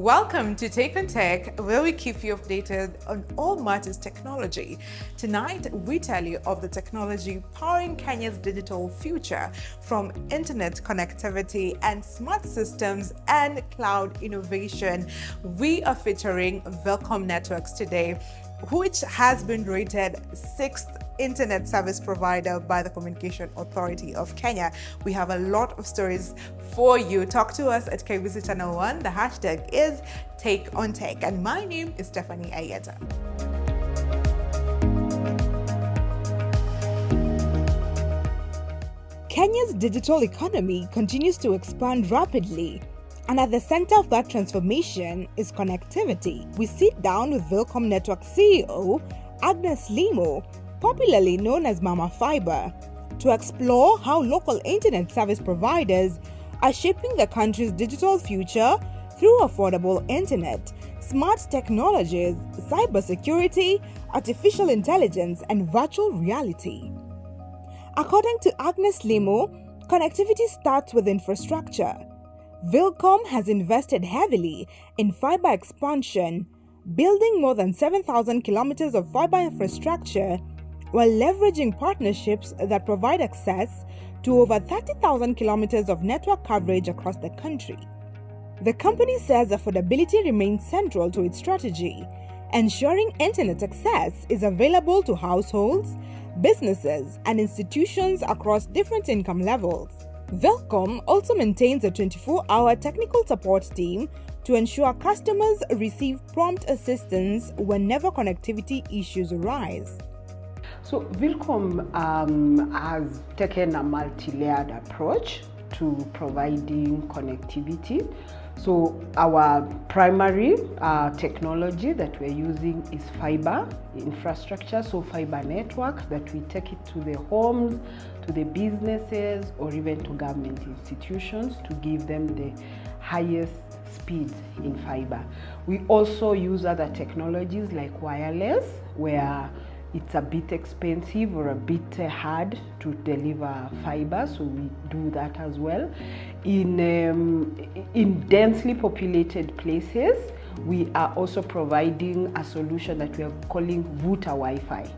Welcome to Take on Tech, where we keep you updated on all matters technology. Tonight, we tell you of the technology powering Kenya's digital future, from internet connectivity and smart systems and cloud innovation. We are featuring Vilcom Networks today, which has been rated 6th internet service provider by the Communication Authority of Kenya. We have a lot of stories for you. Talk to us at KBC Channel 1. The hashtag is Take on Tech. And my name is Stephanie Ayeta. Kenya's digital economy continues to expand rapidly. And at the center of that transformation is connectivity. We sit down with Vilcom Networks CEO, Agnes Limo, popularly known as Mama Fibre, to explore how local internet service providers are shaping the country's digital future through affordable internet, smart technologies, cybersecurity, artificial intelligence, and virtual reality. According to Agnes Limo, connectivity starts with infrastructure. Vilcom has invested heavily in fiber expansion, building more than 7,000 kilometers of fiber infrastructure while leveraging partnerships that provide access to over 30,000 kilometers of network coverage across the country. The company says affordability remains central to its strategy, ensuring internet access is available to households, businesses, and institutions across different income levels. Vilcom also maintains a 24-hour technical support team to ensure customers receive prompt assistance whenever connectivity issues arise. So Vilcom has taken a multi-layered approach to providing connectivity. So our primary technology that we're using is fiber infrastructure, so fiber network that we take it to the homes, to the businesses, or even to government institutions to give them the highest speed in fiber. We also use other technologies like wireless, where it's a bit expensive or a bit hard to deliver fiber, so we do that as well. In densely populated places, we are also providing a solution that we are calling Router Wi-Fi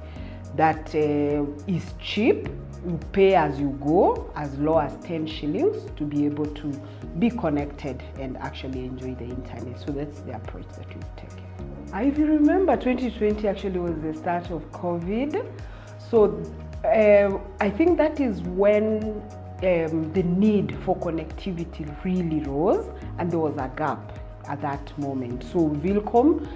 that is cheap. You pay as you go, as low as 10 shillings to be able to be connected and actually enjoy the internet. So that's the approach that we've taken. If you remember, 2020 actually was the start of COVID. So I think that is when the need for connectivity really rose, and there was a gap at that moment. So Vilcom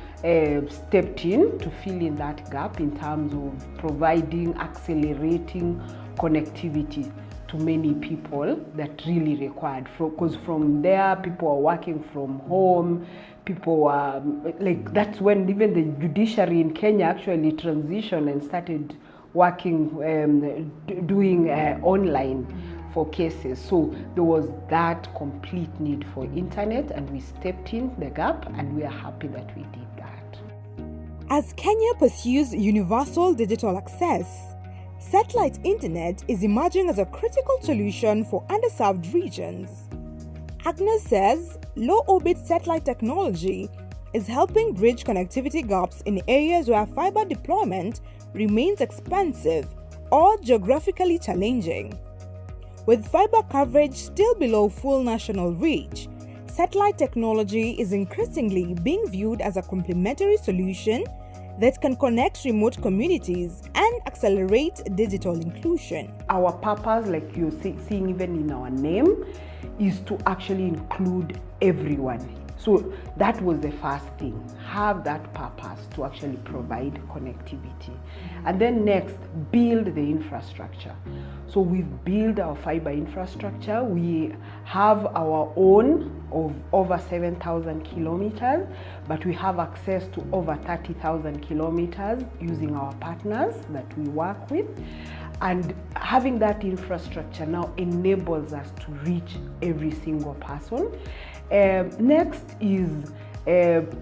stepped in to fill in that gap in terms of providing, accelerating connectivity to many people that really required, because from there people are working from home, people are like, that's when even the judiciary in Kenya actually transitioned and started working, doing online for cases. So there was that complete need for internet, and we stepped in the gap, and we are happy that we did that. As Kenya pursues universal digital access, satellite internet is emerging as a critical solution for underserved regions. Agnes says low-orbit satellite technology is helping bridge connectivity gaps in areas where fiber deployment remains expensive or geographically challenging. With fiber coverage still below full national reach, satellite technology is increasingly being viewed as a complementary solution that can connect remote communities and accelerate digital inclusion. Our purpose, like you're seeing even in our name, is to actually include everyone. So that was the first thing, have that purpose to actually provide connectivity. And then next, build the infrastructure. So we've built our fiber infrastructure. We have our own of over 7,000 kilometers, but we have access to over 30,000 kilometers using our partners that we work with. And having that infrastructure now enables us to reach every single person. Next is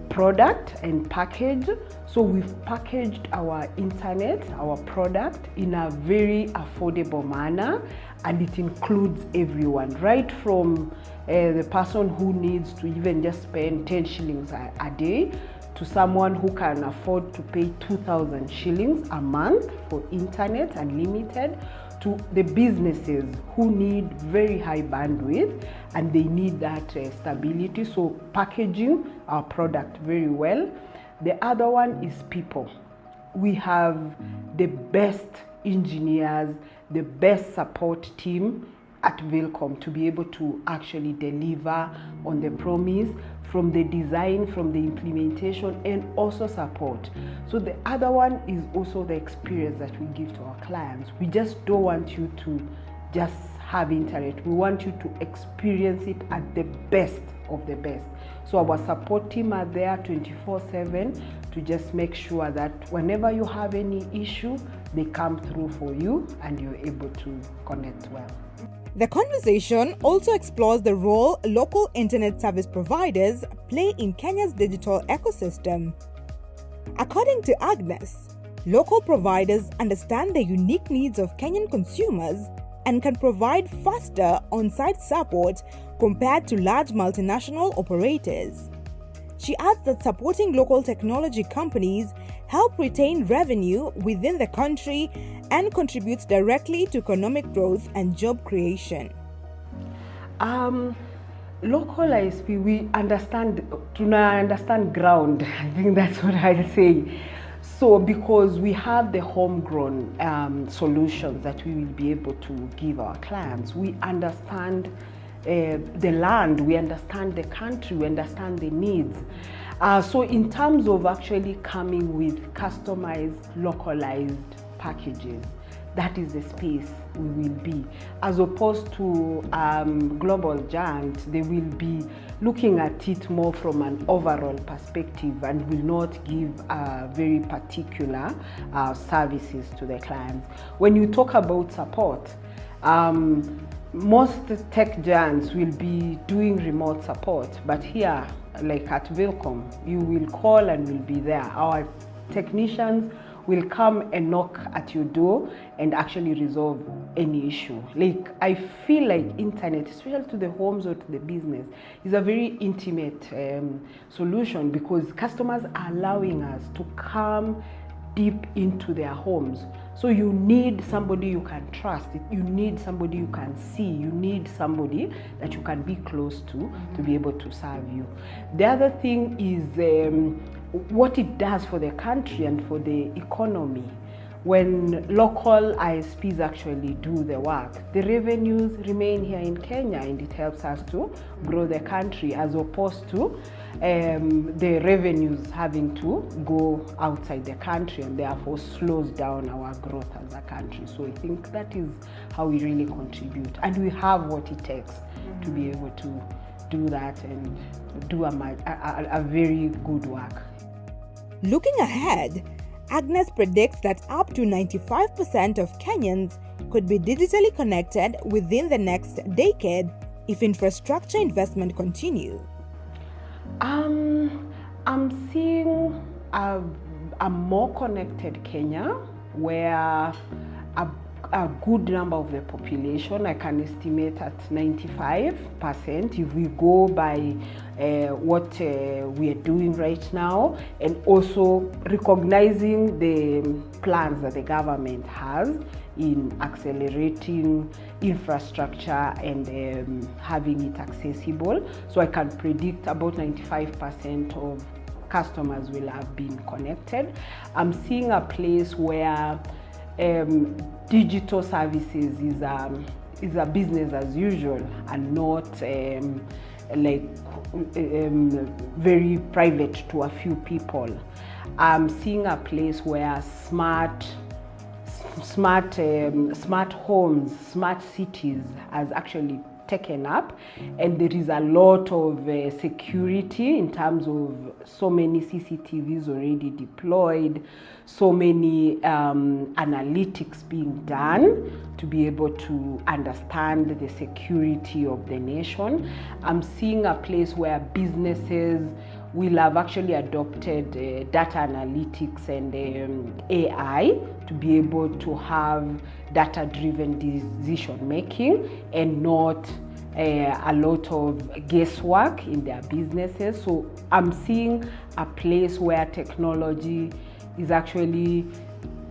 product and package. So we've packaged our internet, our product, in a very affordable manner, and it includes everyone, right from the person who needs to even just spend 10 shillings a day, to someone who can afford to pay 2,000 shillings a month for internet unlimited, to the businesses who need very high bandwidth and they need that stability. So packaging our product very well. The other one is people. We have the best engineers, the best support team at Vilcom to be able to actually deliver on the promise, from the design, from the implementation, and also support. So the other one is also the experience that we give to our clients. We just don't want you to just have internet. We want you to experience it at the best of the best. So our support team are there 24/7 to just make sure that whenever you have any issue, they come through for you and you're able to connect well. The conversation also explores the role local internet service providers play in Kenya's digital ecosystem. According to Agnes, local providers understand the unique needs of Kenyan consumers and can provide faster on-site support compared to large multinational operators. She adds that supporting local technology companies help retain revenue within the country and contributes directly to economic growth and job creation. Local ISP, we understand ground. I think that's what I'll say. So because we have the homegrown solutions that we will be able to give our clients, we understand the land, we understand the country, we understand the needs. So in terms of actually coming with customized, localized packages, that is the space we will be. As opposed to global giants, they will be looking at it more from an overall perspective and will not give very particular services to the clients. When you talk about support, most tech giants will be doing remote support, but here, like at Vilcom, you will call and we'll be there. Our technicians will come and knock at your door and actually resolve any issue. Like, I feel like internet, especially to the homes or to the business, is a very intimate solution because customers are allowing us to come deep into their homes. So you need somebody you can trust, you need somebody you can see, you need somebody that you can be close to be able to serve you. The other thing is what it does for the country and for the economy. When local ISPs actually do the work, the revenues remain here in Kenya and it helps us to grow the country, as opposed to the revenues having to go outside the country and therefore slows down our growth as a country. So I think that is how we really contribute, and we have what it takes to be able to do that and do a very good work. Looking ahead, Agnes predicts that up to 95% of Kenyans could be digitally connected within the next decade if infrastructure investment continue. I'm seeing a more connected Kenya where a good number of the population, I can estimate at 95%, if we go by what we are doing right now, and also recognizing the plans that the government has in accelerating infrastructure and having it accessible. So I can predict about 95% of customers will have been connected. I'm seeing a place where digital services is a business as usual and not very private to a few people. I'm seeing a place where smart homes, smart cities has actually taken up, and there is a lot of security in terms of so many CCTVs already deployed, so many analytics being done to be able to understand the security of the nation. I'm seeing a place where businesses we'll have actually adopted data analytics and AI to be able to have data-driven decision making and not a lot of guesswork in their businesses. So I'm seeing a place where technology is actually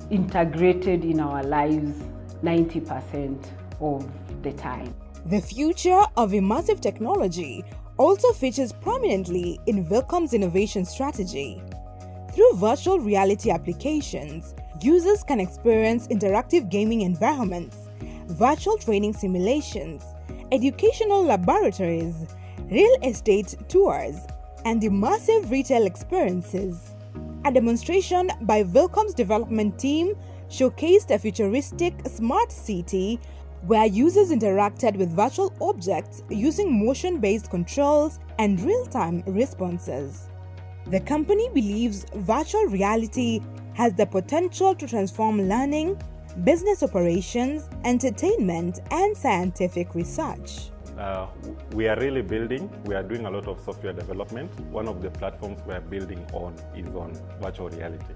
integrated in our lives 90% of the time. The future of immersive technology also features prominently in Vilcom's innovation strategy. Through virtual reality applications, users can experience interactive gaming environments, virtual training simulations, educational laboratories, real estate tours, and immersive retail experiences. A demonstration by Vilcom's development team showcased a futuristic smart city where users interacted with virtual objects using motion-based controls and real-time responses. The company believes virtual reality has the potential to transform learning, business operations, entertainment, and scientific research. We are really building, we are doing a lot of software development. One of the platforms we are building on is on virtual reality.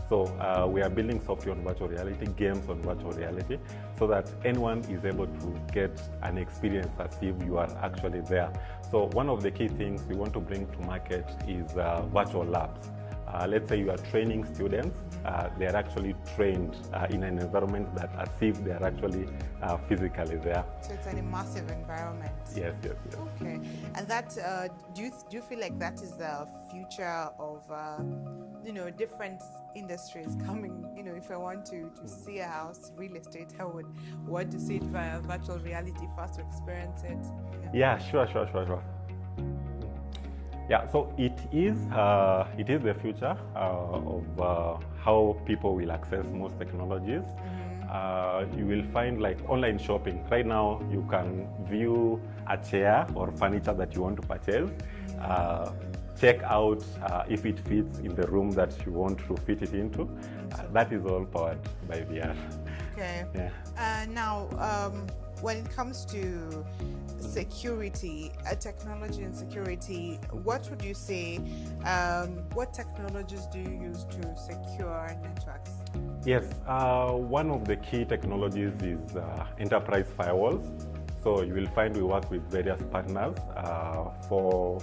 So we are building software on virtual reality, games on virtual reality, so that anyone is able to get an experience as if you are actually there. So one of the key things we want to bring to market is virtual labs. Let's say you are training students, they are actually trained in an environment that as if they are actually physically there. So it's an immersive environment. Yes, yes, yes. Okay, and that do you feel like that is the future of different industries coming? If I want to see a house, real estate, I would want to see it via virtual reality first to experience it. Yeah, sure. Yeah, so it is the future of how people will access most technologies. You will find like online shopping. Right now, you can view a chair or furniture that you want to purchase, check out if it fits in the room that you want to fit it into. That is all powered by VR. Okay. Yeah. Now, when it comes to security, technology and security, what would you say, what technologies do you use to secure networks? Yes, one of the key technologies is enterprise firewalls. So you will find we work with various partners for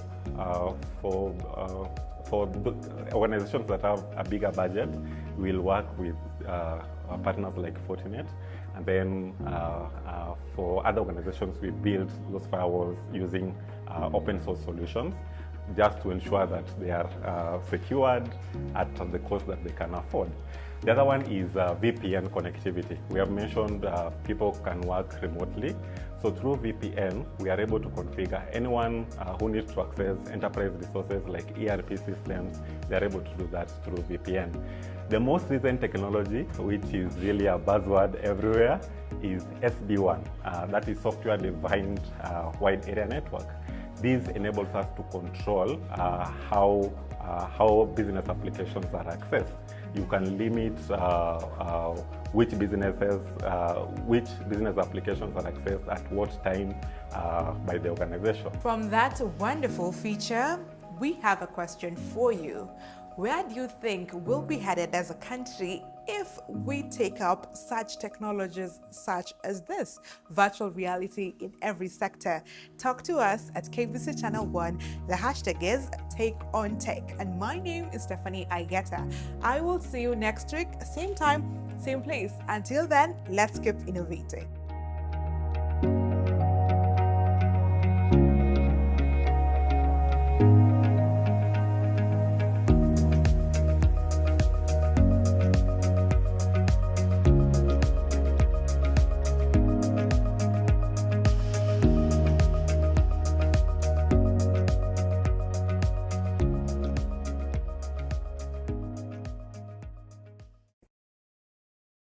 the organizations that have a bigger budget. We'll work with partners like Fortinet. And then for other organizations, we build those firewalls using open source solutions just to ensure that they are secured at the cost that they can afford. The other one is VPN connectivity. We have mentioned people can work remotely. So through VPN, we are able to configure anyone who needs to access enterprise resources like ERP systems, they are able to do that through VPN. The most recent technology, which is really a buzzword everywhere, is SD-WAN. That is software-defined wide area network. This enables us to control how business applications are accessed. You can limit which business applications are accessed at what time by the organization. From that wonderful feature, we have a question for you. Where do you think we'll be headed as a country if we take up such technologies such as this, virtual reality in every sector? Talk to us at KBC Channel 1. The hashtag is #TakeOnTech. And my name is Stephanie Ayeta. I will see you next week, same time, same place. Until then, let's keep innovating.